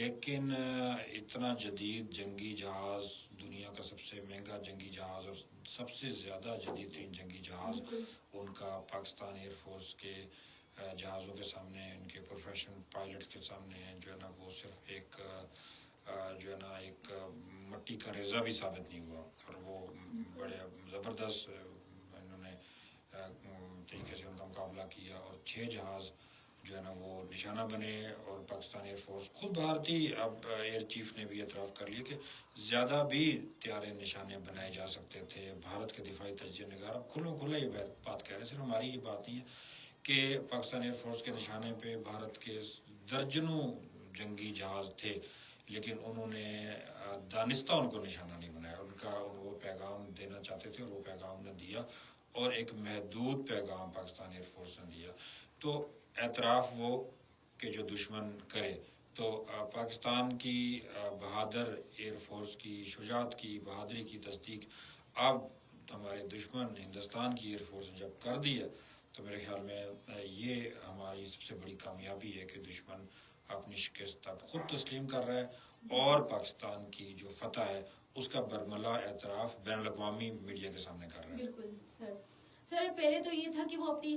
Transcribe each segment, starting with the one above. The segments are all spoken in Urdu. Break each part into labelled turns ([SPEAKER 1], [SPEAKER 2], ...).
[SPEAKER 1] لیکن اتنا جدید جنگی جہاز، دنیا کا سب سے مہنگا جنگی جہاز اور سب سے زیادہ جدید ترین جنگی جہاز ان کا پاکستان ایئر فورس کے جہازوں کے سامنے، ان کے پروفیشنل پائلٹس کے سامنے جو ہے نا وہ صرف ایک جو ہے نا ایک مٹی کا ریزہ بھی ثابت نہیں ہوا، اور وہ بڑے زبردست انہوں نے طریقے سے ان کا مقابلہ کیا، اور 6 جہاز جو ہے نا وہ نشانہ بنے. اور پاکستان ایئر فورس خود بھارتی اب ایئر چیف نے بھی اعتراف کر لیا کہ زیادہ بھی طیارے نشانے بنائے جا سکتے تھے. بھارت کے دفاعی تجزیہ نگار اب کھلا یہ بات کہہ رہے ہیں، صرف ہماری یہ بات نہیں ہے کہ پاکستان ایئر فورس کے نشانے پہ بھارت کے درجنوں جنگی جہاز تھے، لیکن انہوں نے دانستہ ان کو نشانہ نہیں بنایا. ان کا وہ پیغام دینا چاہتے تھے اور وہ پیغام نے دیا، اور ایک محدود پیغام پاکستان ایئر فورس نے دیا. تو اعتراف وہ کہ جو دشمن کرے، تو پاکستان کی بہادر ایئر فورس کی شجاعت کی، بہادری کی تصدیق اب ہمارے دشمن ہندوستان کی ایئر فورس نے جب کر دی ہے، تو میرے خیال میں یہ ہماری سب سے بڑی کامیابی ہے کہ دشمن اپنی شکست اب خود تسلیم کر رہا ہے، اور پاکستان کی جو فتح ہے اس کا برملا اعتراف بین الاقوامی میڈیا کے سامنے کر رہا ہے.
[SPEAKER 2] بالکل سر پہلے تو یہ تھا کہ وہ اپنی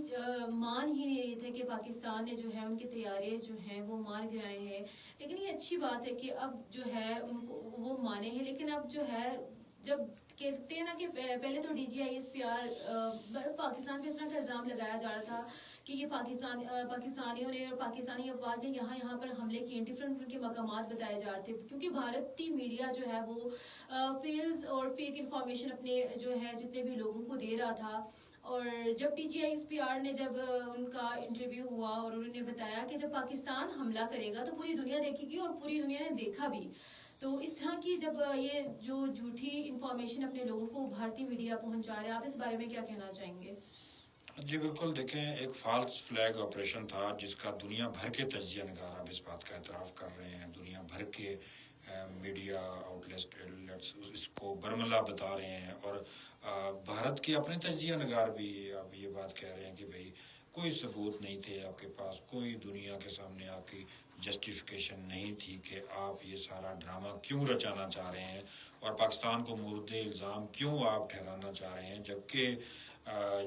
[SPEAKER 2] مان ہی نہیں رہے تھے کہ پاکستان نے جو ہے ان کے طیارے جو ہیں وہ مار گرائے ہیں، لیکن یہ اچھی بات ہے کہ اب جو ہے وہ مانے ہیں. لیکن اب جو ہے جب کہتے ہیں نا کہ پہلے تو D G I S P R Pakistan پہ اس طرح کا الزام لگایا جا رہا تھا کہ یہ پاکستانیوں نے اور پاکستانی افواج نے یہاں پر حملے کیے، ڈفرینٹ ان کے مقامات بتائے جا رہے تھے، کیونکہ بھارتی میڈیا جو ہے وہ فیلز اور فیک انفارمیشن اپنے جو ہے جتنے بھی لوگوں کو دے رہا تھا. اور جب D G I S P R نے جب ان کا انٹرویو ہوا اور انہوں نے بتایا کہ جب پاکستان حملہ کرے گا تو پوری دنیا دیکھے گی، اور پوری دنیا نے دیکھا بھی. تو اس طرح کی جب یہ جو جھوٹی انفارمیشن اپنے لوگوں کو بھارتی میڈیا پہنچا رہے ہیں، آپ اس بارے میں کیا کہنا چاہیں گے؟
[SPEAKER 1] جی بالکل، دیکھیں ایک فالس فلیگ آپریشن تھا جس کا دنیا بھر کے تجزیہ نگار اب اس بات کا اعتراف کر رہے ہیں. دنیا بھر کے میڈیا آؤٹلیٹس اس کو برملا بتا رہے ہیں، اور بھارت کے اپنے تجزیہ نگار بھی اب یہ بات کہہ رہے ہیں کہ بھئی کوئی ثبوت نہیں تھے آپ کے پاس، کوئی دنیا کے سامنے آپ کی جسٹیفیکیشن نہیں تھی کہ آپ یہ سارا ڈرامہ کیوں رچانا چاہ رہے ہیں، اور پاکستان کو مورد الزام کیوں آپ ٹھہرانا چاہ رہے ہیں، جبکہ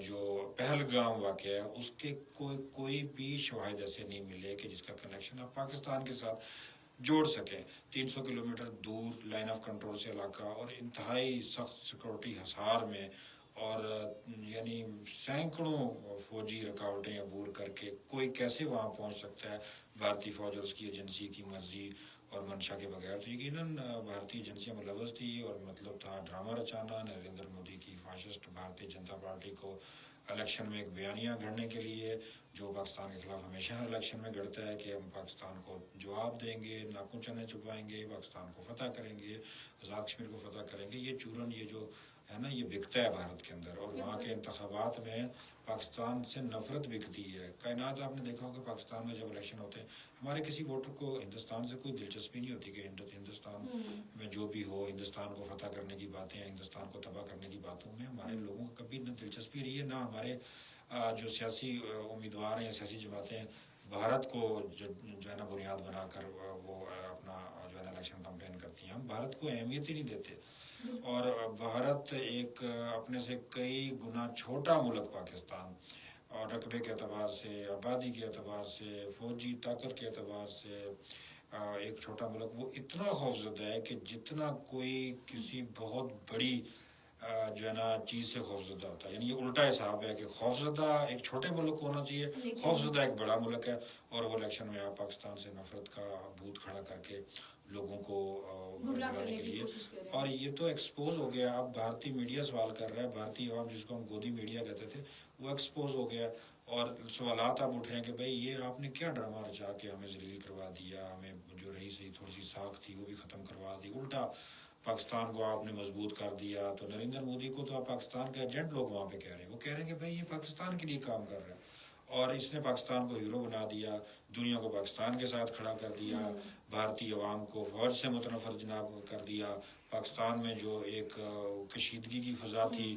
[SPEAKER 1] جو پہلگام واقعہ ہے اس کے کوئی بھی شواہد ایسے نہیں ملے کہ جس کا کنیکشن آپ پاکستان کے ساتھ جوڑ سکیں. 300 کلومیٹر دور لائن آف کنٹرول سے علاقہ، اور انتہائی سخت سیکورٹی حصار میں، اور یعنی سینکڑوں فوجی رکاوٹیں عبور کر کے کوئی کیسے وہاں پہنچ سکتا ہے بھارتی فوج اور اس کی ایجنسی کی مرضی اور منشا کے بغیر؟ تو یقیناً بھارتی ایجنسیاں ملوث تھی، اور مطلب تھا ڈرامہ رچانا نریندر مودی کی فاشسٹ بھارتی جنتا پارٹی کو الیکشن میں ایک بیانیہ گھڑنے کے لیے، جو پاکستان کے خلاف ہمیشہ ہر الیکشن میں گھڑتا ہے کہ ہم پاکستان کو جواب دیں گے، ناکوں چنے چبائیں گے، پاکستان کو فتح کریں گے، آزاد کشمیر کو فتح کریں گے. یہ چورن یہ جو ہے نا یہ بکتا ہے بھارت کے اندر، اور وہاں کے انتخابات میں پاکستان سے نفرت بکتی ہے. کائنات آپ نے دیکھا ہوگا پاکستان میں جب الیکشن ہوتے ہیں، ہمارے کسی ووٹر کو ہندوستان سے کوئی دلچسپی نہیں ہوتی کہ ہندوستان میں جو بھی ہو، ہندوستان کو فتح کرنے کی باتیں، ہندوستان کو تباہ کرنے کی باتوں میں ہمارے لوگوں کو کبھی نہ دلچسپی رہی ہے، نہ ہمارے جو سیاسی امیدوار ہیں، سیاسی جماعتیں بھارت کو جو ہے نا بنیاد بنا کر وہ اپنا جو ہے نا الیکشن کمپین کرتی ہیں. ہم بھارت کو اہمیت ہی نہیں دیتے، اور بھارت ایک اپنے سے کئی گنا چھوٹا ملک پاکستان، اور رقبے کے اعتبار سے، آبادی کے اعتبار سے، فوجی طاقت کے اعتبار سے ایک چھوٹا ملک، وہ اتنا خوفزدہ ہے کہ جتنا کوئی کسی بہت بڑی جو ہے نا چیز سے خوفزدہ ہوتا ہے. یعنی یہ الٹا حساب ہے کہ خوفزدہ ایک چھوٹے ملک کو ہونا چاہیے، خوفزدہ ایک بڑا ملک ہے. اور وہ الیکشن میں آپ پاکستان سے نفرت کا بھوت کھڑا کر کے لوگوں کو بلانے کے لیے، اور یہ تو ایکسپوز ہو گیا. اب بھارتی میڈیا سوال کر رہا ہے، بھارتی عوام جس کو ہم گودی میڈیا کہتے تھے وہ ایکسپوز ہو گیا، اور سوالات اب اٹھ رہے ہیں کہ بھئی یہ آپ نے کیا ڈرامہ رچا کے ہمیں ذلیل کروا دیا، ہمیں جو رہی سی تھوڑی سی ساکھ تھی وہ بھی ختم کروا دی، الٹا پاکستان کو آپ نے مضبوط کر دیا. تو نریندر مودی کو تو آپ پاکستان کے ایجنٹ لوگ وہاں پہ کہہ رہے ہیں، وہ کہہ رہے ہیں کہ بھئی یہ پاکستان کے لیے کام کر رہا ہے، اور اس نے پاکستان کو ہیرو بنا دیا، دنیا کو پاکستان کے ساتھ کھڑا کر دیا، بھارتی عوام کو فوج سے متنفر جناب کر دیا. پاکستان میں جو ایک کشیدگی کی فضا تھی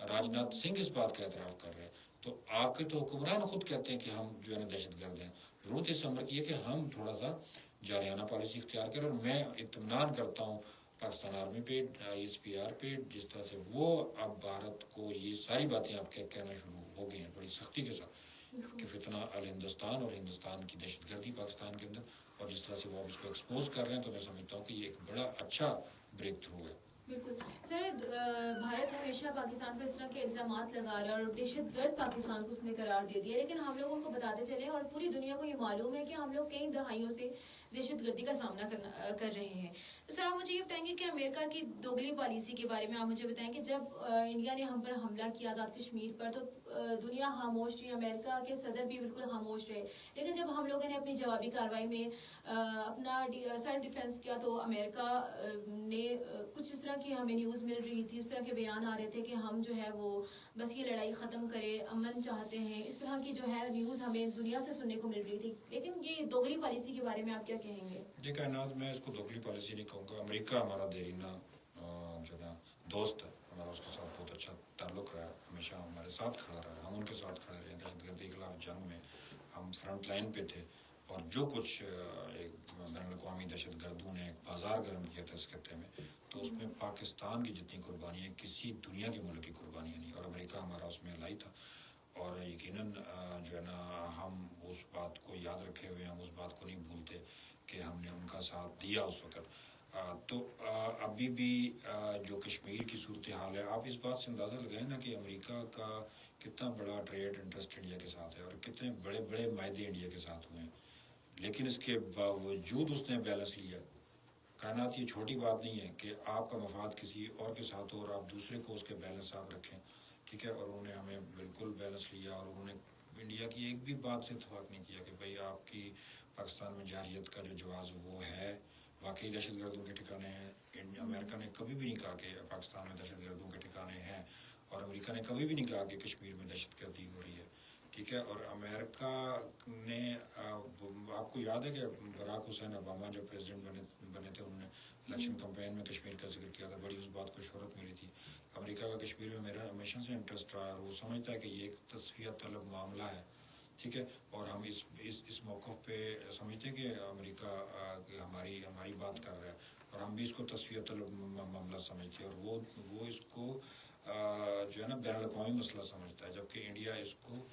[SPEAKER 1] راجناتھ سنگھ اس بات کا اعتراف کر رہے ہیں. تو آپ کے تو حکمران خود کہتے ہیں کہ ہم جو ہے نا دہشت گرد ہیں. ضرورت اس امر کی ہے کہ ہم تھوڑا سا جارحانہ پالیسی اختیار کریں. اور میں اطمینان کرتا ہوں پاکستان آرمی پہ, ISPR پہ, جس طرح سے وہ اب بھارت کو یہ ساری باتیں آپ کہنا شروع ہو گئی ہیں بڑی سختی کے ساتھ کہ فتنہ الہندوستان اور ہندوستان کی دہشت گردی پاکستان کے اندر, اور جس طرح سے وہ اب اس کو ایکسپوز کر رہے ہیں, تو میں سمجھتا ہوں کہ یہ ایک بڑا اچھا بریک تھرو ہے.
[SPEAKER 2] بالکل سر, بھارت ہمیشہ پاکستان پر اس طرح کے الزامات لگا رہا ہے اور دہشت گرد پاکستان کو اس نے قرار دے دیا, لیکن ہم لوگوں کو بتاتے چلیں اور پوری دنیا کو یہ معلوم ہے کہ ہم لوگ کئی دہائیوں سے دہشت گردی کا سامنا کر رہے ہیں. تو سر آپ مجھے یہ بتائیں گے کہ امریکہ کی دوگلی پالیسی کے بارے میں آپ مجھے بتائیں کہ جب انڈیا نے ہم پر حملہ کیا آزاد کشمیر پر تو دنیا خاموش رہی, امریکہ کے صدر بھی بالکل خاموش رہے, لیکن جب ہم لوگوں نے اپنی جوابی کارروائی میں اپنا سیلف ڈیفینس کیا تو امریکہ نے کچھ اس طرح کی ہمیں نیوز مل رہی تھی, اس طرح کے بیان آ رہے تھے کہ ہم جو ہے وہ بس یہ لڑائی ختم کرے, امن چاہتے ہیں, اس طرح کی جو ہے نیوز ہمیں دنیا سے سننے کو مل رہی تھی. لیکن یہ دوگلی پالیسی کے بارے میں آپ کیا کہیں گے؟
[SPEAKER 1] جی کائنات, میں اس کو دوگلی پالیسی نہیں کہوں گا. امریکہ ہمارا دیرینہ جو ہے دوست ہے, ہمارا اس کے ساتھ بہت اچھا تعلق رہا ہے, ہمیشہ ہمارے ساتھ کھڑا رہا ہے, ہم ان کے ساتھ کھڑے رہے. دہشت گردی کے خلاف جنگ میں ہم فرنٹ لائن پہ تھے, اور جو کچھ ایک بین الاقوامی دہشت گردوں نے ایک بازار گرم کیا تھا اس خطے میں, تو اس میں پاکستان کی جتنی قربانیاں کسی دنیا کے ملک کی قربانیاں نہیں, اور امریکہ ہمارا اس میں الائی تھا. اور یقیناً جو ہے نا ہم اس بات کو یاد رکھے ہوئے ہیں, ہم اس بات کو نہیں بھولتے کہ ہم نے ان کا ساتھ دیا اس وقت. تو ابھی بھی جو کشمیر کی صورتحال ہے, آپ اس بات سے اندازہ لگائیں نا کہ امریکہ کا کتنا بڑا ٹریڈ انٹرسٹ انڈیا کے ساتھ ہے اور کتنے بڑے بڑے معاہدے انڈیا کے ساتھ ہوئے ہیں, لیکن اس کے باوجود اس نے بیلنس لیا. کائنات یہ چھوٹی بات نہیں ہے کہ آپ کا مفاد کسی اور کے ساتھ ہو اور آپ دوسرے کو اس کے بیلنس آپ رکھیں, ٹھیک ہے. اور انہوں نے ہمیں بالکل بیلنس لیا, اور انہوں نے انڈیا کی ایک بھی بات سے اتفاق نہیں کیا کہ بھئی آپ کی پاکستان میں جارحیت کا جو جواز وہ ہے, واقعی دہشت گردوں کے ٹھکانے ہیں. امریکہ نے کبھی بھی نہیں کہا کہ پاکستان میں دہشت گردوں کے ٹھکانے ہیں, اور امریکہ نے کبھی بھی نہیں کہا کہ کشمیر میں دہشت گردی ہو رہی ہے, ٹھیک ہے. اور امریکہ نے, آپ کو یاد ہے کہ براک حسین اوباما جب پریزیڈنٹ بنے تھے, انہوں نے الیکشن کمپین میں کشمیر کا ذکر کیا تھا, بڑی اس بات کو شہرت ملی تھی. امریکہ کا کشمیر میں میرا ہمیشہ سے انٹرسٹ رہا, اور وہ سمجھتا ہے کہ یہ ایک تصفیہ طلب معاملہ ہے, ٹھیک ہے. اور ہم اس موقف پہ سمجھتے ہیں کہ امریکہ ہماری بات کر رہا ہے, اور ہم بھی اس کو تصفیہ طلب معاملہ سمجھتے ہیں, اور وہ اس کو جو ہے نا بین الاقوامی مسئلہ سمجھتا ہے, جبکہ انڈیا اس کو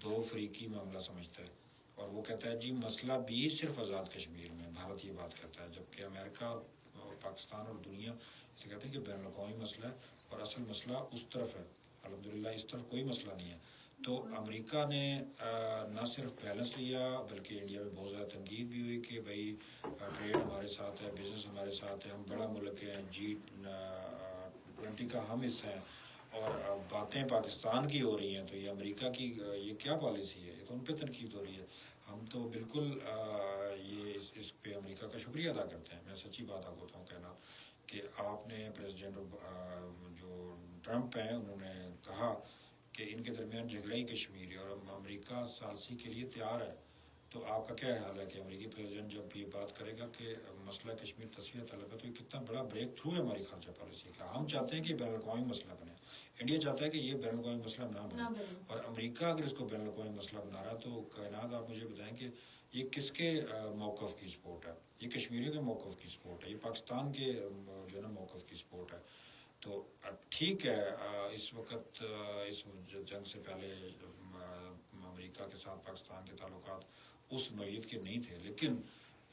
[SPEAKER 1] دو فریقی معاملہ سمجھتا ہے. اور وہ کہتا ہے جی مسئلہ بھی صرف آزاد کشمیر میں, بھارت یہ بات کرتا ہے, جبکہ امریکہ اور پاکستان اور دنیا اسے کہتے ہیں کہ بین الاقوامی مسئلہ ہے, اور اصل مسئلہ اس طرف ہے. الحمدللہ اس طرف کوئی مسئلہ نہیں ہے. تو امریکہ نے نہ صرف بیلنس لیا, بلکہ انڈیا میں بہت زیادہ تنقید بھی ہوئی کہ بھئی ٹریڈ ہمارے ساتھ ہے, بزنس ہمارے ساتھ ہے, ہم بڑا ملک ہے, G20 کا ہم حصہ ہیں, اور باتیں پاکستان کی ہو رہی ہیں, تو یہ امریکہ کی یہ کیا پالیسی ہے, یہ تو ان پہ تنقید ہو رہی ہے. ہم تو بالکل یہ اس پہ امریکہ کا شکریہ ادا کرتے ہیں. میں سچی بات آپ کو بتاؤں کہنا کہ آپ نے پریزیڈنٹ جو ٹرمپ ہیں, انہوں نے کہا کہ ان کے درمیان جھگڑا ہی کشمیر ہے, اور امریکہ ثالثی کے لیے تیار ہے. تو آپ کا کیا خیال ہے کہ امریکی پریزیڈنٹ جب یہ بات کرے گا کہ مسئلہ کشمیر تصفیہ طلب ہے, تو یہ کتنا بڑا بریک تھرو ہے ہماری خارجہ پالیسی کا. ہم چاہتے ہیں کہ بین الاقوامی مسئلہ بنے, انڈیا چاہتا ہے کہ یہ بین الاقوامی مسئلہ نہ بنے, اور امریکہ اگر اس کو بین الاقوامی مسئلہ بنا رہا ہے, تو کائنات آپ مجھے بتائیں کہ یہ کس کے موقف کی سپورٹ ہے؟ یہ کشمیریوں کے موقف کی سپورٹ ہے, یہ پاکستان کے جو ہے نا موقف کی سپورٹ ہے. تو ٹھیک ہے, اس وقت اس جنگ سے پہلے امریکہ کے ساتھ پاکستان کے تعلقات اس نوعیت کے نہیں تھے, لیکن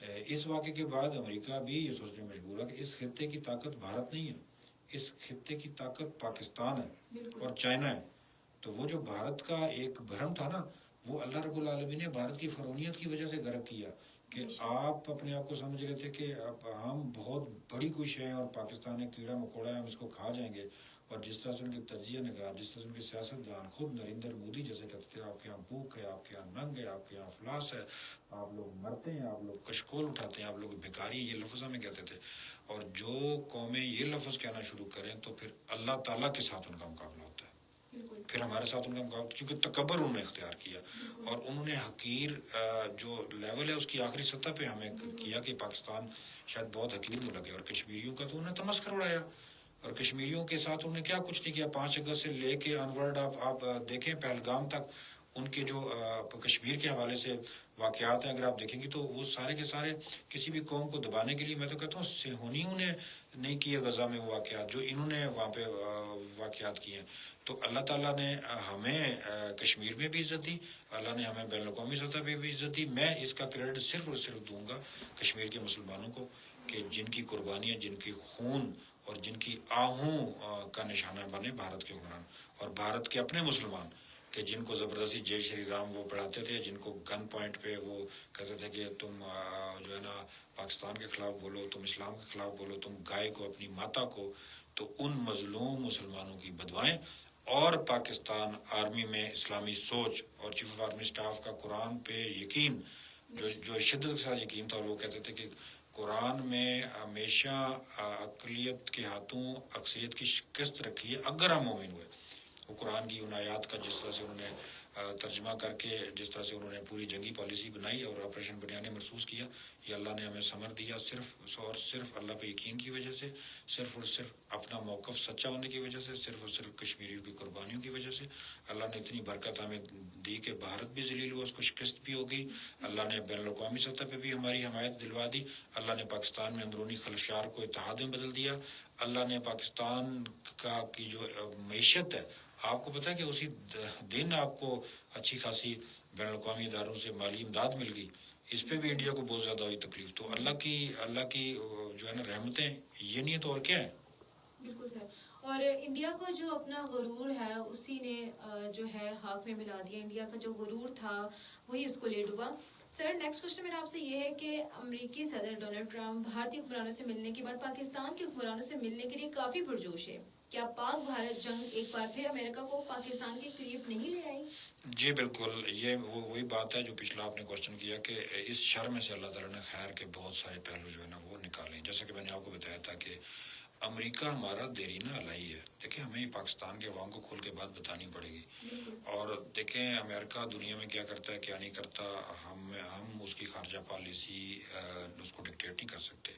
[SPEAKER 1] اس واقعے کے بعد امریکہ بھی یہ سوچنے مجبور ہے کہ اس خطے کی طاقت بھارت نہیں ہے, اس خطے کی طاقت پاکستان ہے اور چائنا ہے. تو وہ جو بھارت کا ایک بھرم تھا نا, وہ اللہ رب العالمین نے بھارت کی فرونیت کی وجہ سے غرق کیا, کہ آپ اپنے آپ کو سمجھ رہے تھے کہ اب ہم بہت بڑی کچھ ہیں اور پاکستان ایک کیڑا مکوڑا ہے, ہم اس کو کھا جائیں گے. اور جس طرح سے ان کی تجزیہ نگار, جس طرح سے ان کے سیاست دان, خود نریندر مودی جیسے کہتے تھے آپ کے یہاں بھوک ہے, آپ کے یہاں ننگ ہے, آپ کے یہاں افلاس ہے, آپ لوگ مرتے ہیں, آپ لوگ کشکول اٹھاتے ہیں, آپ لوگ بیکاری, یہ لفظ ہمیں کہتے تھے. اور جو قومیں یہ لفظ کہنا شروع کریں تو پھر اللہ تعالیٰ کے ساتھ ان کا مقابلہ ہوتا ہے, پھر ہمارے ساتھ ان کا مقابلہ, کیونکہ تکبر انہوں نے اختیار کیا, اور انہوں نے حقیر جو لیول ہے اس کی آخری سطح پہ ہمیں کیا کہ پاکستان شاید بہت حقیر ملک ہے, اور کشمیریوں کا تو انہوں نے تمسخر اڑایا. اور کشمیریوں کے ساتھ انہوں نے کیا کچھ نہیں کیا. 5 اگست سے لے کے انورڈ آپ دیکھیں پہلگام تک ان کے جو کشمیر کے حوالے سے واقعات ہیں اگر آپ دیکھیں گے تو وہ سارے کے سارے کسی بھی قوم کو دبانے کے لیے. میں تو کہتا ہوں صہیونیوں نے نہیں کیے غزہ میں وہ واقعات جو انہوں نے وہاں پہ واقعات کیے ہیں. تو اللہ تعالیٰ نے ہمیں کشمیر میں بھی عزت دی, اللہ نے ہمیں بین الاقوامی سطح پہ بھی عزت دی. میں اس کا کریڈٹ صرف اور صرف دوں گا کشمیر کے مسلمانوں کو کہ جن کی قربانیاں, جن کی خون اور جن کی آہوں کا نشانہ بنے بھارت کے حکمران اور بھارت کے اپنے مسلمان کہ جن کو زبردستی جے شری رام وہ پڑھاتے تھے, جن کو گن پوائنٹ پہ وہ کہتے تھے کہ تم جو ہے نا پاکستان کے خلاف بولو, تم اسلام کے خلاف بولو, تم گائے کو اپنی ماتا کو. تو ان مظلوم مسلمانوں کی بدوائیں اور پاکستان آرمی میں اسلامی سوچ اور چیف آف آرمی اسٹاف کا قرآن پہ یقین جو شدت کے ساتھ یقین تھا. اور وہ کہتے تھے کہ قرآن میں ہمیشہ اقلیت کے ہاتھوں اکثریت کی شکست رکھی ہے اگر ہم مومن ہوئے. وہ قرآن کی ان آیات کا جس طرح سے انہوں نے ترجمہ کر کے جس طرح سے انہوں نے پوری جنگی پالیسی بنائی اور آپریشن بنیانے محسوس کیا, یہ اللہ نے ہمیں ثمر دیا صرف اور صرف اللہ پہ یقین کی وجہ سے, صرف اور صرف اپنا موقف سچا ہونے کی وجہ سے, صرف اور صرف کشمیریوں کی قربانیوں کی وجہ سے. اللہ نے اتنی برکت ہمیں دی کہ بھارت بھی ذلیل ہوا, اس کو شکست بھی ہو گئی. اللہ نے بین الاقوامی سطح پہ بھی ہماری حمایت دلوا دی. اللہ نے پاکستان میں اندرونی خلفشار کو اتحاد میں بدل دیا. اللہ نے پاکستان کی جو معیشت ہے, آپ کو پتہ ہے کہ اسی دن آپ کو اچھی خاصی بین الاقوامی اداروں سے مالی امداد مل گئی. اس پہ بھی انڈیا کو بہت زیادہ ہوئی تکلیف. تو اللہ کی جو ہے نا رحمتیں یہ نہیں ہے تو اور کیا ہے.
[SPEAKER 2] بالکل سر. اور انڈیا کو جو اپنا غرور ہے اسی نے جو ہے ہاتھ میں ملا دیا. انڈیا کا جو غرور تھا وہی اس کو لے ڈوبا. سر نیکسٹ کوشچن میرا آپ سے یہ ہے کہ امریکی صدر ڈونلڈ ٹرمپ بھارتی حکمرانوں سے ملنے کے بعد پاکستان کے حکمرانوں سے ملنے کے لیے کافی پرجوش ہے. کیا پاک بھارت جنگ ایک بار پھر امریکہ کو پاکستان کے قریب نہیں لے آئی؟
[SPEAKER 1] جی بالکل, یہ وہی بات ہے جو پچھلا آپ نے کوشچن کیا کہ اس شر میں سے اللہ تعالیٰ نے خیر کے بہت سارے پہلو جو ہے نا وہ نکالیں. جیسا کہ میں نے آپ کو بتایا تھا کہ امریکہ ہمارا دیرینہ الائی ہے. دیکھیں ہمیں پاکستان کے عوام کو کھول کے بات بتانی پڑے گی. اور دیکھیں امریکہ دنیا میں کیا کرتا ہے کیا نہیں کرتا, ہم اس کی خارجہ پالیسی اس کو ڈکٹیٹ نہیں کر سکتے.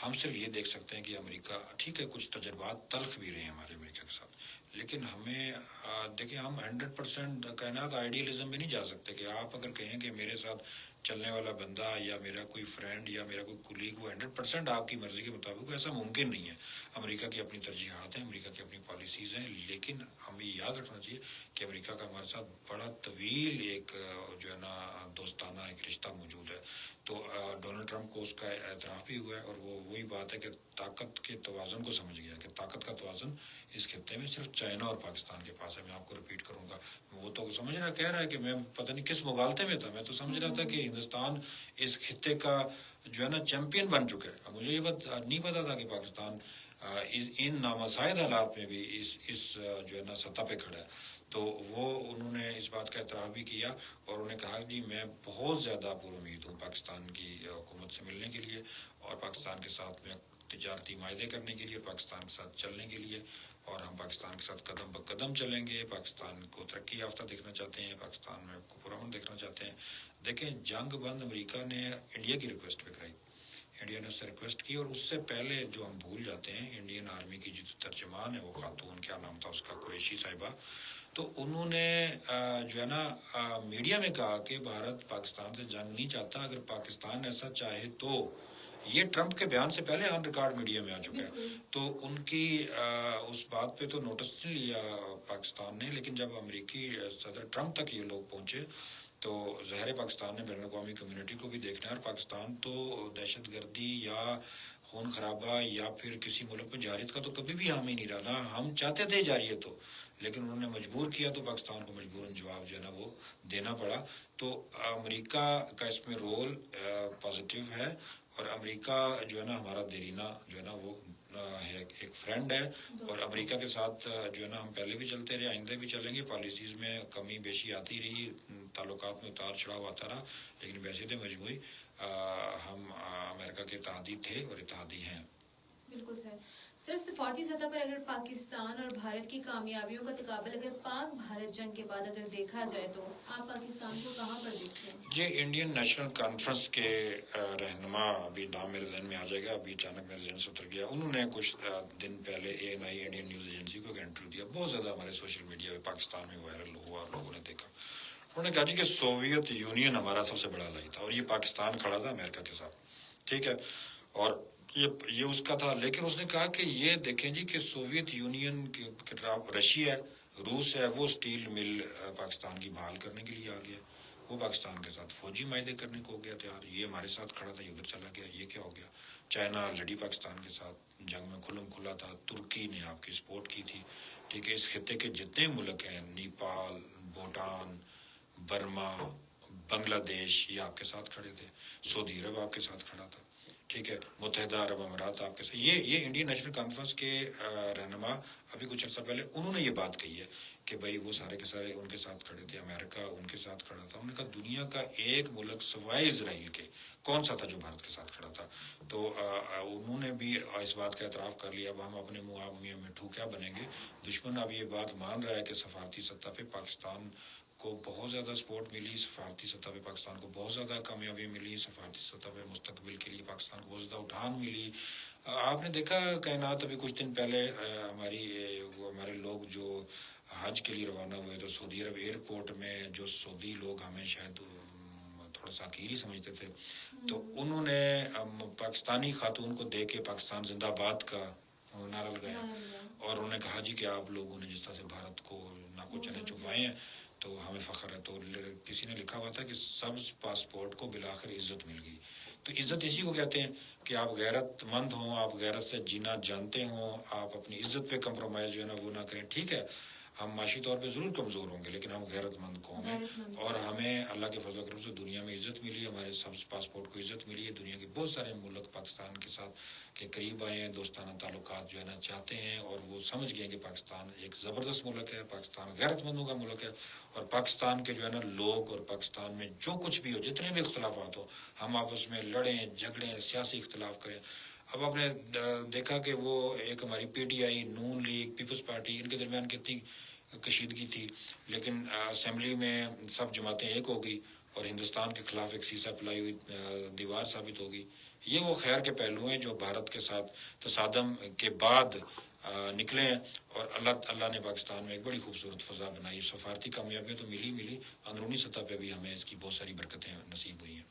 [SPEAKER 1] ہم صرف یہ دیکھ سکتے ہیں کہ امریکہ ٹھیک ہے کچھ تجربات تلخ بھی رہے ہیں ہمارے امریکہ کے ساتھ, لیکن ہمیں دیکھیں ہم 100% کائنات آئیڈیلزم میں نہیں جا سکتے کہ آپ اگر کہیں کہ میرے ساتھ چلنے والا بندہ یا میرا کوئی فرینڈ یا میرا کوئی کولیگ وہ 100% آپ کی مرضی کے مطابق, ایسا ممکن نہیں ہے. امریکہ کی اپنی ترجیحات ہیں, امریکہ کی اپنی پالیسیز ہیں, لیکن ہمیں یاد رکھنا چاہیے کہ امریکہ کا ہمارے ساتھ بڑا طویل ایک جو ہے نا دوستانہ ایک رشتہ موجود ہے. تو ڈونلڈ ٹرمپ کو اس کا اعتراف بھی ہوا ہے, اور وہ وہی بات ہے کہ طاقت کے توازن کو سمجھ گیا کہ طاقت کا توازن اس خطے میں صرف چائنا اور پاکستان کے پاس ہے. میں آپ کو ریپیٹ کروں گا, وہ تو سمجھ رہا کہہ رہا ہے کہ میں پتہ نہیں کس مغالطے میں تھا, میں تو سمجھ رہا تھا کہ ہندوستان اس خطے کا جو ہے نا چیمپئن بن چکا ہے. مجھے یہ بات نہیں پتا تھا کہ پاکستان ان نامساعد حالات میں بھی اس جو ہے نا سطح پہ کھڑا ہے. تو وہ انہوں نے اس بات کا اعتراف بھی کیا اور انہوں نے کہا جی میں بہت زیادہ پر امید ہوں پاکستان کی حکومت سے ملنے کے لیے اور پاکستان کے ساتھ میں تجارتی معاہدے کرنے کے لیے, پاکستان کے ساتھ چلنے کے لیے, اور ہم پاکستان کے ساتھ قدم بقدم چلیں گے. پاکستان کو ترقی یافتہ دیکھنا چاہتے ہیں, پاکستان میں کو پرامن دیکھنا چاہتے ہیں. دیکھیں جنگ بند امریکہ نے انڈیا کی ریکویسٹ پہ کرائی, انڈیا نے اس سے ریکویسٹ کی, اور اس سے پہلے جو ہم بھول جاتے ہیں انڈین آرمی کی جو ترجمان ہے وہ خاتون, کیا نام تھا اس کا, قریشی صاحبہ, تو انہوں نے جو ہے نا میڈیا میں کہا کہ بھارت پاکستان سے جنگ نہیں چاہتا, اگر پاکستان ایسا چاہے تو. یہ ٹرمپ کے بیان سے پہلے آن ریکارڈ میڈیا میں آ چکا ہے. تو ان کی اس بات پہ تو نوٹس نہیں لیا پاکستان نے, لیکن جب امریکی صدر ٹرمپ تک یہ لوگ پہنچے تو ظاہر پاکستان نے بین الاقوامی کمیونٹی کو بھی دیکھنا ہے, اور پاکستان تو دہشت گردی یا خون خرابہ یا پھر کسی ملک میں جارحیت کا تو کبھی بھی حامی نہیں رہا. ہم چاہتے تھے جارحیت ہو, لیکن انہوں نے مجبور کیا تو پاکستان کو مجبوراً جواب جو ہے نا وہ دینا پڑا. تو امریکہ کا اس میں رول پازیٹیو ہے, اور امریکہ جو ہے نا ہمارا دیرینہ جو ہے نا وہ ہے, ایک فرینڈ ہے, اور امریکہ کے ساتھ جو ہے نا ہم پہلے بھی چلتے رہے, آئندہ بھی چلیں گے. پالیسیز میں کمی بیشی آتی رہی, تعلقات میں اتار چڑھاؤ آتا رہا, لیکن ویسے تو مجموعی ہم امریکہ کے اتحادی تھے اور اتحادی ہیں.
[SPEAKER 2] بالکل سر. سر سفارتی سطح پر اگر پاکستان اور بھارت کی کامیابیوں کا تقابل اگر پاک بھارت جنگ کے بعد اگر دیکھا جائے تو آپ پاکستان کو کہاں پر دیکھتے ہیں؟
[SPEAKER 1] جی انڈین نیشنل کانفرنس کے رہنما، ابھی نام میرے ذہن میں آ جائے گا، ابھی اچانک میرے ذہن سے اتر گیا، انہوں نے کچھ دن پہلے ANI انڈین نیوز ایجنسی کو ایک انٹرویو دیا، بہت زیادہ ہمارے سوشل میڈیا پہ پاکستان میں وائرل ہوا اور لوگوں نے دیکھا. انہوں نے کہا جی کہ سوویت یونین ہمارا سب سے بڑا الائی تھا اور یہ پاکستان کھڑا تھا امریکہ کے ساتھ، ٹھیک ہے، اور یہ اس کا تھا. لیکن اس نے کہا کہ یہ دیکھیں جی کہ سوویت یونین کے خلاف رشیا ہے، روس ہے، وہ سٹیل مل پاکستان کی بحال کرنے کے لیے آ گیا، وہ پاکستان کے ساتھ فوجی معاہدے کرنے کو ہو گیا تیار، یہ ہمارے ساتھ کھڑا تھا، یہ ادھر چلا گیا، یہ کیا ہو گیا. چائنا آلریڈی پاکستان کے ساتھ جنگ میں کھلم کھلا تھا، ترکی نے آپ کی سپورٹ کی تھی، ٹھیک ہے. اس خطے کے جتنے ملک ہیں، نیپال، بھوٹان، برما، بنگلہ دیش، یہ آپ کے ساتھ کھڑے تھے، سعودی عرب آپ کے ساتھ کھڑا تھا، ٹھیک ہے، متحدہ عرب امارات آپ کے ساتھ. یہ انڈین نیشنل کانفرنس کے رہنما ابھی کچھ عرصہ پہلے انہوں نے یہ بات کہی ہے کہ بھائی وہ سارے کے سارے ان کے ساتھ کھڑے تھے، امریکہ ان کے ساتھ کھڑا تھا. انہوں نے کہا دنیا کا ایک ملک سوائے اسرائیل کے کون سا تھا جو بھارت کے ساتھ کھڑا تھا. تو انہوں نے بھی اس بات کا اعتراف کر لیا. اب ہم اپنے منہ مٹھو کیا بنیں گے. دشمن اب یہ بات مان رہا ہے کہ سفارتی سطح پہ پاکستان کو بہت زیادہ سپورٹ ملی، سفارتی سطح پہ پاکستان کو بہت زیادہ کامیابی ملی، سفارتی سطح پہ مستقبل کے لیے پاکستان کو بہت زیادہ اٹھان ملی. آپ نے دیکھا کائنات ابھی کچھ دن پہلے ہمارے لوگ جو حج کے لیے روانہ ہوئے تو سعودی عرب ایئرپورٹ میں جو سعودی لوگ ہمیں شاید تھوڑا سا حقیر ہی سمجھتے تھے، تو انہوں نے پاکستانی خاتون کو دیکھ کے پاکستان زندہ باد کا نعرہ لگایا اور انہوں نے کہا جی کہ آپ لوگوں نے جس طرح سے بھارت کو ناکو چنے چبائے ہیں تو ہمیں فخر ہے. تو کسی نے لکھا ہوا تھا کہ سبز پاسپورٹ کو بالآخر عزت مل گئی. تو عزت اسی کو کہتے ہیں کہ آپ غیرت مند ہوں، آپ غیرت سے جینا جانتے ہوں، آپ اپنی عزت پہ کمپرومائز جو ہے نا وہ نہ کریں. ٹھیک ہے ہم معاشی طور پہ ضرور کمزور ہوں گے لیکن ہم غیرت مند قوم ہیں اور ہمیں اللہ کے فضل و کرم سے دنیا میں عزت ملی، ہمارے سبز پاسپورٹ کو عزت ملی ہے. دنیا کے بہت سارے ملک پاکستان کے ساتھ کے قریب آئے ہیں، دوستانہ تعلقات جو ہے نا چاہتے ہیں اور وہ سمجھ گئے کہ پاکستان ایک زبردست ملک ہے، پاکستان غیرت مندوں کا ملک ہے اور پاکستان کے جو ہے نا لوگ اور پاکستان میں جو کچھ بھی ہو، جتنے بھی اختلافات ہو، ہم آپس میں لڑیں جھگڑیں سیاسی اختلاف کریں. اب آپ نے دیکھا کہ وہ ایک ہماری PTI، نون لیگ، پیپلز پارٹی، ان کے درمیان کتنی کشیدگی تھی لیکن اسمبلی میں سب جماعتیں ایک ہو گئی اور ہندوستان کے خلاف ایک سیسا پلائی ہوئی دیوار ثابت ہو گئی. یہ وہ خیر کے پہلو ہیں جو بھارت کے ساتھ تصادم کے بعد نکلے ہیں اور اللہ نے پاکستان میں ایک بڑی خوبصورت فضا بنائی. سفارتی کامیابیاں تو ملی، اندرونی سطح پہ بھی ہمیں اس کی بہت ساری برکتیں نصیب ہوئی ہیں.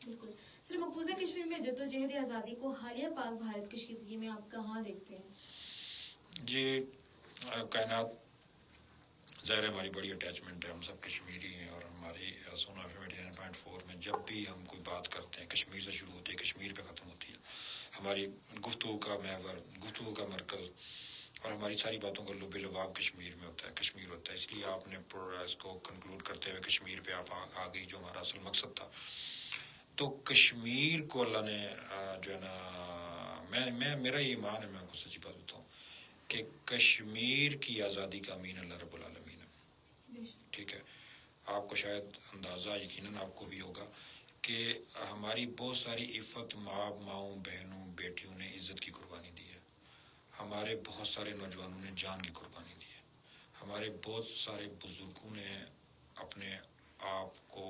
[SPEAKER 2] بالکل سر، مقبوضہ کشمیر میں جدوجہد آزادی کو حالیہ پاک بھارت کشیدگی میں آپ کہاں دیکھتے ہیں؟
[SPEAKER 1] جی کائنات ظاہر ہماری بڑی اٹیچمنٹ ہے، ہم سب کشمیری ہیں اور ہماری سونا FM 89.4 میں جب بھی ہم کوئی بات کرتے ہیں کشمیر سے شروع ہوتی ہے، کشمیر پہ ختم ہوتی ہے. ہماری گفتگو کا محور، گفتگو کا مرکز اور ہماری ساری باتوں کا لب لباب کشمیر میں ہوتا ہے، کشمیر ہوتا ہے. اس لیے آپ نے اس کو کنکلوڈ کرتے ہوئے کشمیر پہ آپ آ گئی جو ہمارا اصل مقصد تھا. تو کشمیر کو اللہ نے جو ہے نا میرا یہ ایمان ہے، میں آپ کو سچی بات بتاؤں کہ کشمیر کی آزادی کا امین اللہ رب العالمین ہے. ٹھیک ہے آپ کو شاید اندازہ یقیناً آپ کو بھی ہوگا کہ ہماری بہت ساری عفت ماؤں بہنوں بیٹیوں نے عزت کی قربانی دی ہے، ہمارے بہت سارے نوجوانوں نے جان کی قربانی دی ہے، ہمارے بہت سارے بزرگوں نے اپنے آپ کو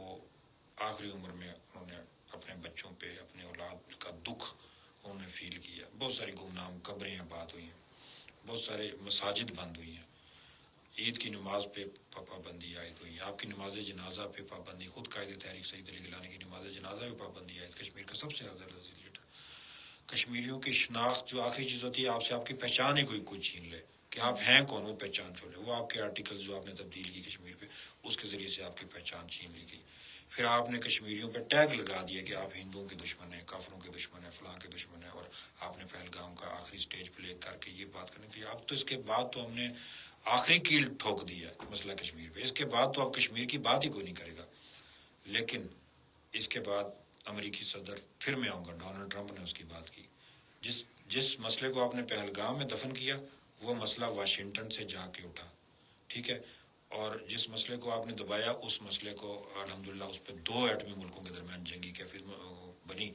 [SPEAKER 1] آخری عمر میں انہوں نے اپنے بچوں پہ اپنے اولاد کا دکھ انہوں نے فیل کیا. بہت ساری گمنام قبریں آباد ہوئی ہیں، بہت سارے مساجد بند ہوئی ہیں، عید کی نماز پہ پابندی عائد ہوئی ہے، آپ کی نماز جنازہ پہ پابندی، خود قائد تحریک سعید علی گیلانی کی نماز جنازہ پہ پابندی عائد. کشمیر کا سب سے زیادہ لذیذ لیڈر. کشمیریوں کی شناخت جو آخری چیز ہوتی ہے آپ سے آپ کی پہچان ہی کوئی چھین لے کہ آپ ہیں کون، وہ پہچان چھوڑے، وہ آپ کے آرٹیکل جو آپ نے تبدیل کی کشمیر پہ اس کے ذریعے سے آپ کی پہچان چھین لی گئی. پھر آپ نے کشمیریوں پہ ٹیگ لگا دیا کہ آپ ہندوؤں کے دشمن ہیں، کافروں کے دشمن ہیں، فلاں کے دشمن ہیں اور آپ نے پہلگام کا آخری سٹیج پلے کر کے یہ بات کرنے کے لیے اب تو اس کے بعد تو ہم نے آخری کیل ٹھوک دی ہے مسئلہ کشمیر پہ. اس کے بعد تو اب کشمیر کی بات ہی کوئی نہیں کرے گا. لیکن اس کے بعد امریکی صدر، پھر میں آؤں گا، ڈونلڈ ٹرمپ نے اس کی بات کی. جس مسئلے کو آپ نے پہلگام میں دفن کیا وہ مسئلہ واشنگٹن سے جا کے اٹھا. ٹھیک ہے اور جس مسئلے کو آپ نے دبایا اس مسئلے کو الحمدللہ اس پہ 2 ایٹمی ملکوں کے درمیان جنگی کیفیت بنی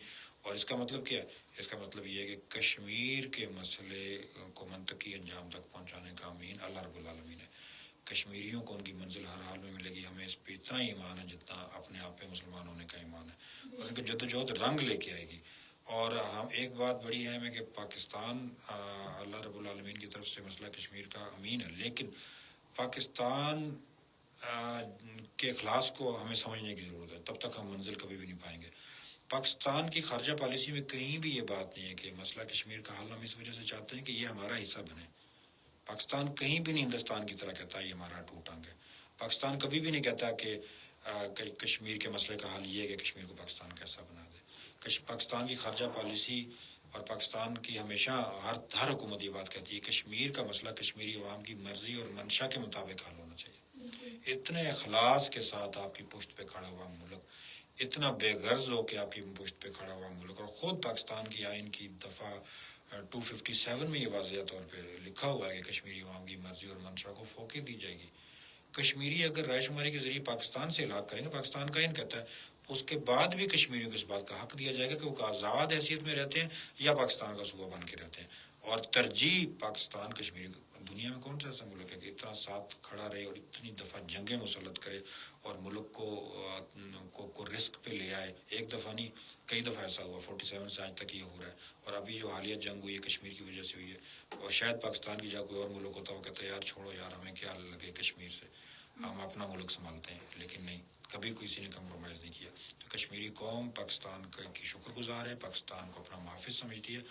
[SPEAKER 1] اور اس کا مطلب کیا ہے؟ اس کا مطلب یہ ہے کہ کشمیر کے مسئلے کو منطقی انجام تک پہنچانے کا امین اللہ رب العالمین ہے. کشمیریوں کو ان کی منزل ہر حال میں ملے گی. ہمیں اس پہ اتنا ہی ایمان ہے جتنا اپنے آپ پہ مسلمان ہونے کا ایمان ہے, اور ان کی جدوجہد رنگ لے کے آئے گی. اور ہم ایک بات بڑی اہم ہے کہ پاکستان اللہ رب العالمین کی طرف سے مسئلہ کشمیر کا امین ہے, لیکن پاکستان کے اخلاص کو ہمیں سمجھنے کی ضرورت ہے, تب تک ہم منزل کبھی بھی نہیں پائیں گے. پاکستان کی خارجہ پالیسی میں کہیں بھی یہ بات نہیں ہے کہ مسئلہ کشمیر کا حل ہم اس وجہ سے چاہتے ہیں کہ یہ ہمارا حصہ بنے. پاکستان کہیں بھی نہیں ہندوستان کی طرح کہتا ہے یہ ہمارا ٹوٹ ٹانگ ہے. پاکستان کبھی بھی نہیں کہتا کہ کشمیر کے مسئلے کا حل یہ ہے کہ کشمیر کو پاکستان کا حصہ بنا دے. پاکستان کی خارجہ پالیسی اور پاکستان کی ہمیشہ ہر حکومت یہ بات کہتی ہے کشمیر کا مسئلہ کشمیری عوام کی مرضی اور منشا کے مطابق حل ہونا چاہیے. اتنے اخلاص کے ساتھ آپ کی پشت پہ کھڑا ہوا ملک, اتنا بے غرض ہو کے آپ کی پشت پہ کھڑا ہوا ملک, اور خود پاکستان کی آئین کی دفعہ 257 میں یہ واضح طور پہ لکھا ہوا ہے کہ کشمیری عوام کی مرضی اور منشا کو فوقیت دی جائے گی. کشمیری اگر رائے شماری کے ذریعے پاکستان سے الحاق کریں گے, پاکستان کا آئین کہتا ہے اس کے بعد بھی کشمیریوں کو اس بات کا حق دیا جائے گا کہ وہ آزاد حیثیت میں رہتے ہیں یا پاکستان کا صوبہ بن کے رہتے ہیں. اور ترجیح پاکستان کشمیر. دنیا میں کون سا ایسا ملک ہے کہ اتنا ساتھ کھڑا رہے اور اتنی دفعہ جنگیں مسلط کرے اور ملک کو رسک پہ لے آئے؟ ایک دفعہ نہیں, کئی دفعہ ایسا ہوا. 47 سے آج تک یہ ہو رہا ہے, اور ابھی جو حالیہ جنگ ہوئی ہے کشمیر کی وجہ سے ہوئی ہے, اور شاید پاکستان کی جگہ کوئی اور ملک ہوتا وہ کہتا ہے یار چھوڑو یار, ہمیں کیا لگے کشمیر سے, ہم اپنا ملک سنبھالتے ہیں. لیکن نہیں, کبھی کسی نے کمپرومائز نہیں کیا. تو کشمیری قوم پاکستان کی شکر گزار ہے, پاکستان کو اپنا محافظ سمجھتی ہے,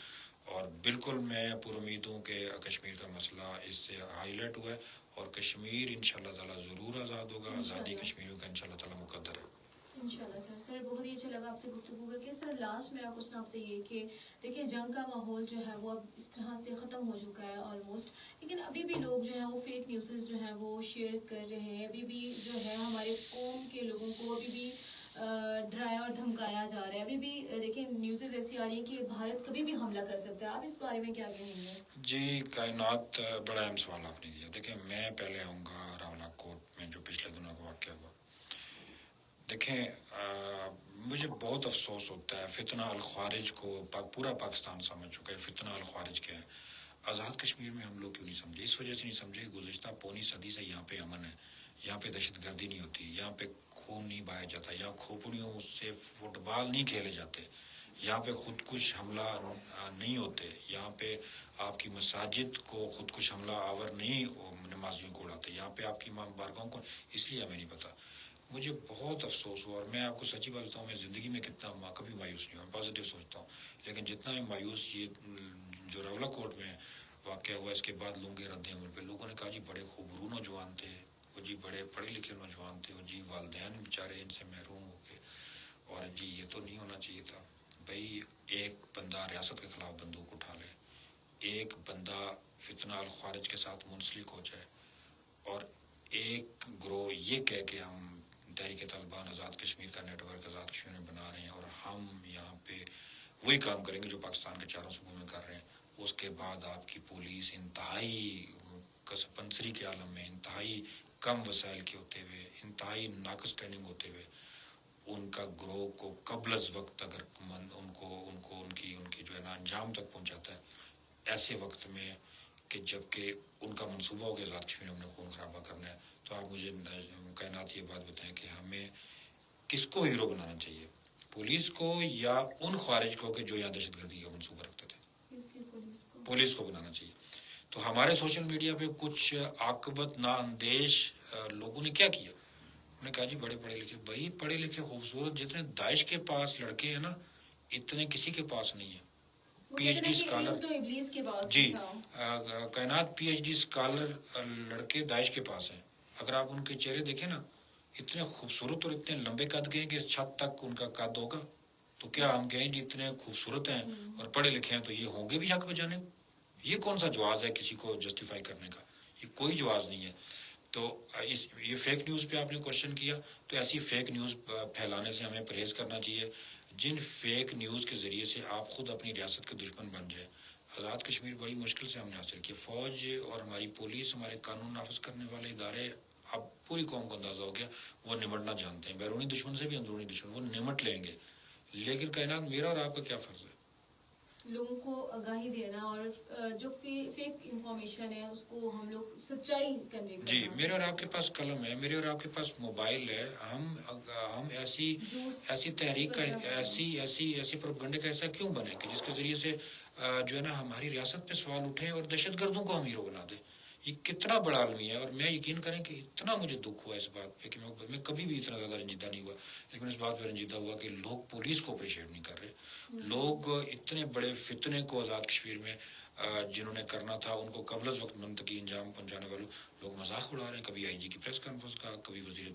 [SPEAKER 1] اور بالکل میں پر امید ہوں کہ کشمیر کا مسئلہ اس سے ہائی لائٹ ہوا ہے, اور کشمیر انشاءاللہ تعالیٰ ضرور آزاد ہوگا. آزادی کشمیریوں کا انشاءاللہ تعالیٰ مقدر ہے.
[SPEAKER 2] انشاءاللہ سر بہت ہی اچھا لگا آپ سے گفتگو کر کے. سر لاسٹ میرا کوشچن آپ سے یہ کہ دیکھیں جنگ کا ماحول جو ہے وہ اب اس طرح سے ختم ہو چکا ہے آلموسٹ, لیکن ابھی بھی لوگ جو ہیں وہ فیک نیوزز جو ہیں وہ شیئر کر رہے ہیں. ابھی بھی جو ہے ہمارے قوم کے لوگوں کو ابھی بھی ڈرایا اور دھمکایا جا رہا ہے. ابھی بھی دیکھیں نیوزز ایسی آ رہی ہیں کہ بھارت کبھی بھی حملہ کر سکتا ہے. آپ اس بارے میں کیا کہیں گے؟
[SPEAKER 1] جی کائنات, بڑا اہم سوال آپ نے کیا. دیکھیں میں پہلے آؤں گا راولا کوٹ میں جو پچھلے دنوں کا واقعہ ہوا. دیکھیں مجھے بہت افسوس ہوتا ہے, فتنہ الخوارج کو پورا پاکستان سمجھ چکا ہے. فتنہ الخوارج کیا ہے؟ آزاد کشمیر میں ہم لوگ کیوں نہیں سمجھے؟ اس وجہ سے نہیں سمجھے کہ گزشتہ پونی صدی سے یہاں پہ امن ہے, یہاں پہ دہشت گردی نہیں ہوتی, یہاں پہ خون نہیں بہایا جاتا, یہاں کھوپڑیوں سے فٹ بال نہیں کھیلے جاتے, یہاں پہ خودکش حملہ نہیں ہوتے, یہاں پہ آپ کی مساجد کو خودکش حملہ آور نہیں نمازیوں کو اڑاتے, یہاں پہ آپ کی امام بارگاہوں کو. اس لیے ہمیں نہیں پتہ. مجھے بہت افسوس ہوا, اور میں آپ کو سچی بات بتاؤں, میں زندگی میں کتنا کبھی مایوس نہیں ہوا, میں پازیٹیو سوچتا ہوں, لیکن جتنا میں مایوس یہ جو راولا کوٹ میں واقعہ ہوا اس کے بعد لوگوں کے رد عمل پہ لوگوں نے کہا جی بڑے خوبرو نوجوان تھے, وہ جی بڑے پڑھے لکھے نوجوان تھے, وہ جی والدین بیچارے ان سے محروم ہو کے, اور جی یہ تو نہیں ہونا چاہیے تھا. بھائی ایک بندہ ریاست کے خلاف بندوق اٹھا لے, ایک بندہ فتنہ الخوارج کے ساتھ منسلک ہو جائے, اور ایک گروہ یہ کہہ کہ ہم تحریک طالبان آزاد کشمیر کا نیٹ ورک آزاد کشمیر میں بنا رہے ہیں اور ہم یہاں پہ وہی کام کریں گے جو پاکستان کے چاروں صوبوں میں کر رہے ہیں. اس کے بعد آپ کی پولیس انتہائی کسپنسری کے عالم میں, انتہائی کم وسائل کے ہوتے ہوئے, انتہائی ناقص ٹریننگ ہوتے ہوئے ان کا گروہ کو قبل از وقت اگر ان کی جو ہے نا انجام تک پہنچاتا ہے, ایسے وقت میں کہ جب کہ ان کا منصوبہ ہو گیا آزاد کشمیر میں خون خرابہ کرنا ہے, تو آپ مجھے کائنات یہ بات بتائیں کہ ہمیں کس کو ہیرو بنانا چاہیے, پولیس کو یا ان خوارج کو کہ جو یہاں دہشت گردی کا منصوبہ رکھتے تھے؟ پولیس کو بنانا چاہیے. تو ہمارے سوشل میڈیا پہ کچھ عاقبت نا اندیش لوگوں نے کیا کیا, انہوں نے کہا جی بڑے پڑھے لکھے. بھائی پڑھے لکھے خوبصورت جتنے داعش کے پاس لڑکے ہیں نا, اتنے کسی کے پاس نہیں ہے. پی ایچ ڈی اسکالر, جی کائنات پی ایچ ڈی اسکالر لڑکے داعش کے پاس ہیں. اگر آپ ان کے چہرے دیکھیں نا, اتنے خوبصورت اور اتنے لمبے قد کے ہیں کہ اس چھت تک ان کا قد ہوگا. تو کیا ہم کہیں جی اتنے خوبصورت ہیں اور پڑھے لکھے ہیں تو یہ ہوں گے بھی حق بجانے؟ یہ کون سا جواز ہے کسی کو جسٹیفائی کرنے کا؟ یہ کوئی جواز نہیں ہے. تو یہ فیک نیوز پہ آپ نے کوشچن کیا, تو ایسی فیک نیوز پھیلانے سے ہمیں پرہیز کرنا چاہیے. جن فیک نیوز کے ذریعے سے آپ خود اپنی ریاست کے دشمن بن جائے. آزاد کشمیر بڑی مشکل سے ہم نے حاصل کی. فوج اور ہماری پولیس, ہمارے قانون نافذ کرنے والے ادارے, اب پوری قوم کو اندازہ ہو گیا وہ نمٹنا جانتے ہیں. بیرونی دشمن سے بھی اندرونی دشمن وہ نمٹ لیں گے, لیکن کائنات میرا اور آپ کا کیا فرض ہے؟
[SPEAKER 2] لوگوں کو آگاہی دینا اور جو فیک انفارمیشن ہے اس کو ہم لوگ سچائی کنوے کرنا.
[SPEAKER 1] جی، میرے اور آپ کے پاس قلم ہے، میرے اور آپ کے پاس موبائل ہے، ہم ایسی تحریک کا ایسی پروپیگنڈے کا ایسا کیوں بنے کہ جس کے ذریعے سے جو ہے نا ہماری ریاست پہ سوال اٹھے اور دہشت گردوں کو ہم ہیرو بنا دیں. یہ کتنا بڑا عالمی ہے. اور میں یقین کریں کہ اتنا مجھے دکھ ہوا اس بات پہ کہ میں کبھی بھی اتنا زیادہ رنجیدہ نہیں ہوا، لیکن اس بات پہ رنجیدہ ہوا کہ لوگ پولیس کو اپریشیٹ نہیں کر رہے. لوگ اتنے بڑے فتنے کو آزاد کشمیر میں جنہوں نے کرنا تھا ان کو قبل از وقت منطقی انجام پہنچانے والوں لوگ مذاق اڑا رہے ہیں. کبھی آئی جی کی پریس کانفرنس کا، کبھی وزیر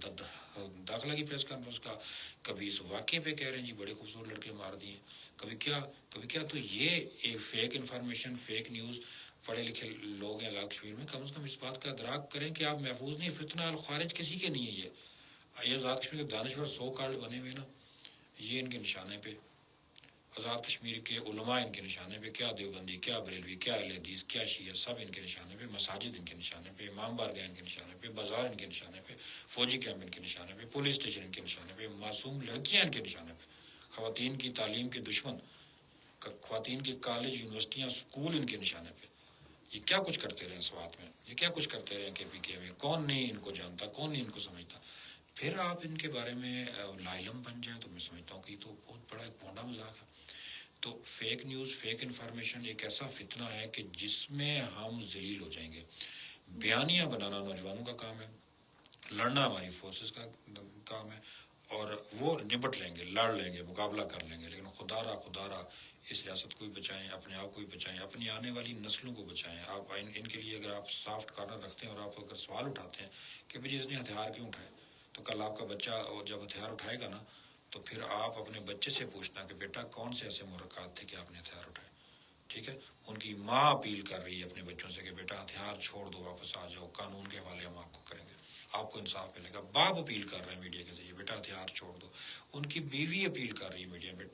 [SPEAKER 1] داخلہ کی پریس کانفرنس کا، کبھی اس واقعے پہ کہہ رہے ہیں جی بڑے خوبصورت لڑکے مار دیے، کبھی کیا. تو یہ ایک فیک انفارمیشن، فیک نیوز. پڑھے لکھے لوگ ہیں آزاد کشمیر میں، کم از کم اس بات کا ادراک کریں کہ آپ محفوظ نہیں. فتنہ الخارج کسی کے نہیں ہے. یہ آزاد کشمیر کے دانشور سو کارڈ بنے ہوئے نا، یہ ان کے نشانے پہ. آزاد کشمیر کے علماء ان کے نشانے پہ، کیا دیوبندی، کیا بریلوی، کیا اہل حدیث، کیا شیعہ، سب ان کے نشانے پہ. مساجد ان کے نشانے پہ، امام بارگاہ ان کے نشانے پہ، بازار ان کے نشانے پہ، فوجی کیمپ ان کے نشانے پہ، پولیس اسٹیشن ان کے نشانے پہ، معصوم لڑکیاں ان کے نشانے پہ، خواتین کی تعلیم کے دشمن، خواتین کے کالج، یونیورسٹیاں، اسکول ان کے نشانے پہ. یہ کیا کچھ کرتے رہے سوات میں، یہ کیا کچھ کرتے رہے کے پی کے میں. کون نہیں ان کو جانتا، کون نہیں ان کو سمجھتا. پھر آپ ان کے بارے میں لائلم بن جائیں تو میں سمجھتا ہوں کہ یہ تو بہت بڑا ایک پونڈا مذاق ہے. تو فیک نیوز، فیک انفارمیشن ایک ایسا فتنہ ہے کہ جس میں ہم ذلیل ہو جائیں گے. بیانیاں بنانا نوجوانوں کا کام ہے، لڑنا ہماری فورسز کا کام ہے، اور وہ نبٹ لیں گے، لڑ لیں گے، مقابلہ کر لیں گے. لیکن خدا را اس ریاست کو بھی بچائیں، اپنے آپ کو بھی بچائیں، اپنی آنے والی نسلوں کو بچائیں. آپ ان کے لیے اگر آپ سافٹ کارنر رکھتے ہیں اور آپ اگر سوال اٹھاتے ہیں کہ بھائی جس نے ہتھیار کیوں اٹھائے، تو کل آپ کا بچہ جب ہتھیار اٹھائے گا نا تو پھر آپ اپنے بچے سے پوچھنا کہ بیٹا کون سے ایسے محرکات تھے کہ آپ نے ہتھیار اٹھائے. ٹھیک ہے. ان کی ماں اپیل کر رہی ہے اپنے بچوں سے کہ بیٹا ہتھیار چھوڑ دو، واپس آ جاؤ، قانون کے حوالے ہم آپ کو کریں گے، آپ کو انصاف ملے گا. باپ اپیل کر رہے ہیں میڈیا کے ذریعے بیٹا ہتھیار چھوڑ دو. ان کی بیوی اپیل کر رہی ہے میڈیا میں،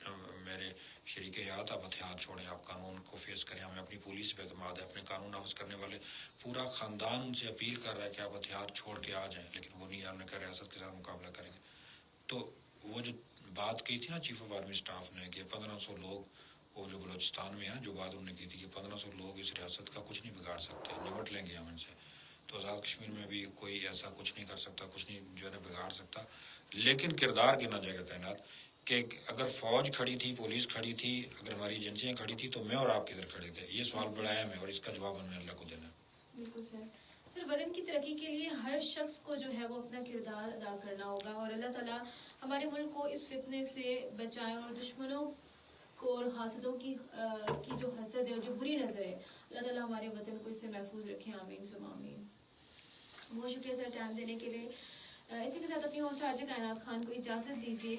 [SPEAKER 1] میرے شریک حیات آپ ہتھیار چھوڑیں، آپ قانون کو فیس کریں، ہمیں اپنی پولیس پہ اعتماد ہے، اپنے قانون نافذ کرنے والے پورا خاندان ان سے اپیل کر رہا ہے کہ آپ ہتھیار چھوڑ کے آ جائیں. لیکن وہ نہیں، ہم نے کہا ریاست کے ساتھ مقابلہ کریں گے. تو وہ جو بات کی تھی نا چیف آف آرمی اسٹاف نے کہ 1500 لوگ، وہ جو بلوچستان میں ہے نا، جو بات انہوں نے کی تھی کہ 1500 لوگ اس ریاست کا کچھ نہیں بگاڑ سکتے، نمٹ لیں گے ہم ان سے. تو آزاد کشمیر میں بھی کوئی ایسا کچھ نہیں کر سکتا، کچھ نہیں جو ہے نا بگاڑ سکتا. لیکن کردار گنا جائے گا کائنات کہ اگر فوج کھڑی تھی، پولیس کھڑی تھی، اگر ہماری ایجنسیاں کھڑی تھی تو میں اور آپ کدھر کھڑے تھے. یہ سوال بڑا اہم ہے اور اس کا جواب ہمیں اللہ کو دینا ہے.
[SPEAKER 2] بالکل سر. سر وطن کی ترقی کے لیے ہر شخص کو جو ہے وہ اپنا کردار ادا کرنا ہوگا، اور اللہ تعالیٰ ہمارے ملک کو اس فتنے سے بچائیں اور دشمنوں کو اور حاسدوں کی جو حسد ہے اور جو بری نظر ہے، اللہ تعالیٰ ہمارے وطن کو اس سے محفوظ رکھیں. آمین ثم آمین. بہت شکریہ سر ٹائم دینے کے لیے. اسی کے ساتھ اپنی ہوسٹ آج کائنات خان کو اجازت دیجیے.